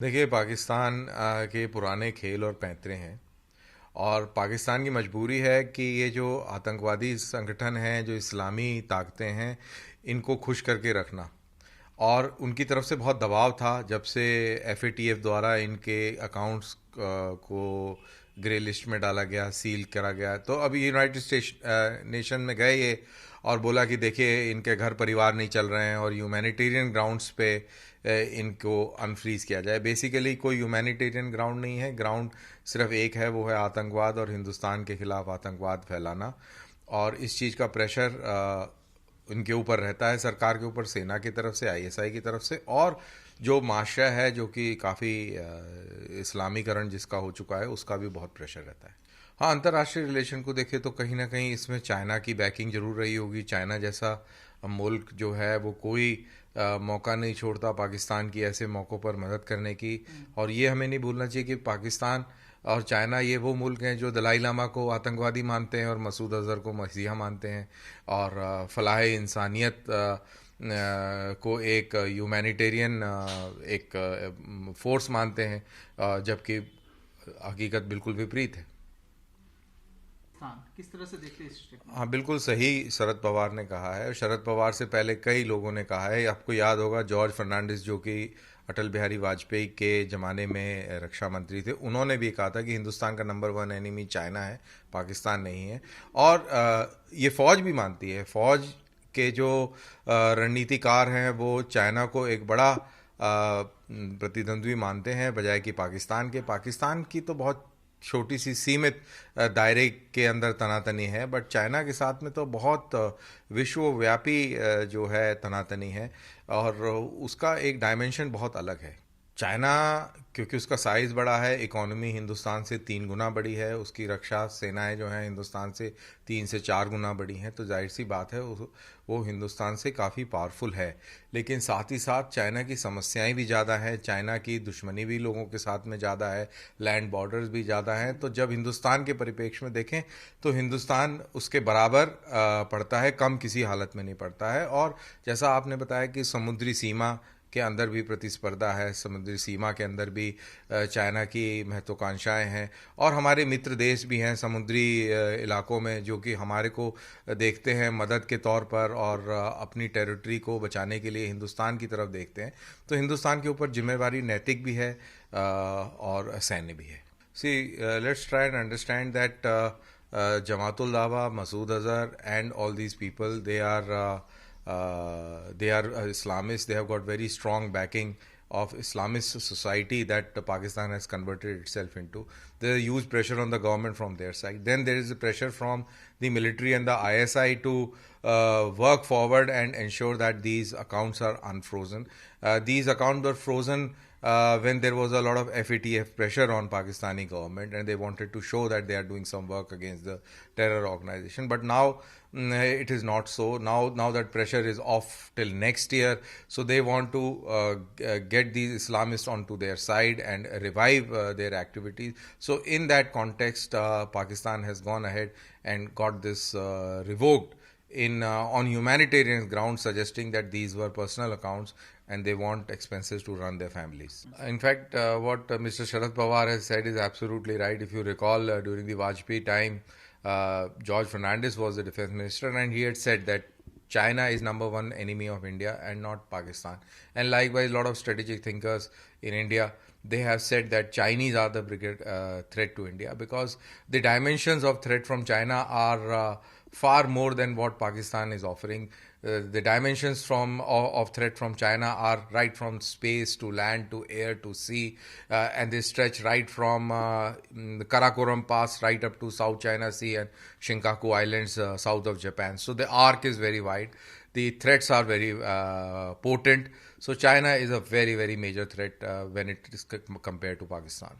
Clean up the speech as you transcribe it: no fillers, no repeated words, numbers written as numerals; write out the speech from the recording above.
देखिए, पाकिस्तान के पुराने खेल और पैंतरे हैं। और पाकिस्तान की मजबूरी है कि ये जो आतंकवादी संगठन हैं, जो इस्लामी ताकतें हैं, इनको खुश करके रखना। और उनकी तरफ से बहुत दबाव था जब से एफएटीएफ द्वारा इनके अकाउंट्स को ग्रे लिस्ट में डाला गया, सील करा गया। तो अभी यूनाइटेड नेशन में गए ये और बोला कि देखिए, इनके घर परिवार नहीं चल रहे हैं और ह्यूमैनिटेरियन ग्राउंड्स पे इनको अनफ्रीज किया जाए। बेसिकली कोई ह्यूमैनिटेरियन ग्राउंड नहीं है, ग्राउंड सिर्फ एक है, वो है आतंकवाद और हिंदुस्तान के खिलाफ आतंकवाद फैलाना। और इस चीज़ का प्रेशर इनके ऊपर रहता है, सरकार के ऊपर, सेना की तरफ से, आईएसआई की तरफ से, और जो माशरा है जो कि काफ़ी इस्लामीकरण जिसका हो चुका है, उसका भी बहुत प्रेशर रहता है। हाँ, अंतर्राष्ट्रीय रिलेशन को देखें तो कहीं ना कहीं इसमें चाइना की बैकिंग जरूर रही होगी। चाइना जैसा मुल्क जो है वो कोई मौका नहीं छोड़ता पाकिस्तान की ऐसे मौक़ों पर मदद करने की। और ये हमें नहीं भूलना चाहिए कि पाकिस्तान और चाइना ये वो मुल्क हैं जो दलाई लामा को आतंकवादी मानते हैं और मसूद अज़हर को मसीहा मानते हैं, और फलाह इंसानियत को एक ह्यूमैनिटेरियन एक फोर्स मानते हैं, जबकि हकीकत बिल्कुल विपरीत है। हाँ, किस तरह से देखते हैं इस स्टेटमेंट हाँ, को? बिल्कुल सही शरद पवार ने कहा है, और शरद पवार से पहले कई लोगों ने कहा है। आपको याद होगा जॉर्ज फर्नांडिस, जो कि अटल बिहारी वाजपेयी के ज़माने में रक्षा मंत्री थे, उन्होंने भी कहा था कि हिंदुस्तान का नंबर वन एनिमी चाइना है, पाकिस्तान नहीं है। और ये फ़ौज भी मानती है। फ़ौज के जो रणनीतिकार हैं वो चाइना को एक बड़ा प्रतिद्वंद्वी मानते हैं, बजाय कि पाकिस्तान की तो बहुत छोटी सी सीमित दायरे के अंदर तनातनी है, बट चाइना के साथ में तो बहुत विश्वव्यापी जो है तनातनी है, और उसका एक डायमेंशन बहुत अलग है। चाइना, क्योंकि उसका साइज़ बड़ा है, इकोनॉमी हिंदुस्तान से 3 गुना बड़ी है, उसकी रक्षा सेनाएं जो हैं हिंदुस्तान से 3 से 4 गुना बड़ी हैं, तो जाहिर सी बात है वो हिंदुस्तान से काफ़ी पावरफुल है। लेकिन साथ ही साथ चाइना की समस्याएं भी ज़्यादा हैं, चाइना की दुश्मनी भी लोगों के साथ में ज़्यादा है, लैंड बॉर्डर्स भी ज़्यादा हैं। तो जब हिंदुस्तान के परिप्रेक्ष्य में देखें तो हिंदुस्तान उसके बराबर पड़ता है, कम किसी हालत में नहीं पड़ता है। और जैसा आपने बताया कि समुद्री सीमा के अंदर भी प्रतिस्पर्धा है, समुद्री सीमा के अंदर भी चाइना की महत्वाकांक्षाएं हैं, और हमारे मित्र देश भी हैं समुद्री इलाकों में, जो कि हमारे को देखते हैं मदद के तौर पर, और अपनी टेरिटरी को बचाने के लिए हिंदुस्तान की तरफ देखते हैं। तो हिंदुस्तान के ऊपर जिम्मेवारी नैतिक भी है और सैन्य भी है। See, let's try and understand that Jamatul Dawa, Masood Azhar, and all these people, they are Islamists. They have got very strong backing of Islamist society that Pakistan has converted itself into. There is huge pressure on the government from their side. Then there is a pressure from the military and the ISI to work forward and ensure that these accounts are unfrozen. These accounts were frozen when there was a lot of FATF pressure on Pakistani government, and they wanted to show that they are doing some work against the terror organization. But now it is not so. Now that pressure is off till next year, so they want to get these Islamists onto their side and revive their activities. So in that context, Pakistan has gone ahead and got this revoked in on humanitarian grounds, suggesting that these were personal accounts and they want expenses to run their families. In fact, what Mr. Sharad Pawar has said is absolutely right. If you recall, during the Vajpayee time, George Fernandez was the defense minister, and he had said that China is number one enemy of India and not Pakistan. And likewise, a lot of strategic thinkers in India, they have said that Chinese are the biggest threat to India, because the dimensions of threat from China are far more than what Pakistan is offering. The dimensions of threat from China are right from space to land to air to sea, and they stretch right from the Karakoram Pass right up to South China Sea and Shinkaku Islands south of Japan. So the arc is very wide. The threats are very potent. So China is a very, very major threat when it is compared to Pakistan.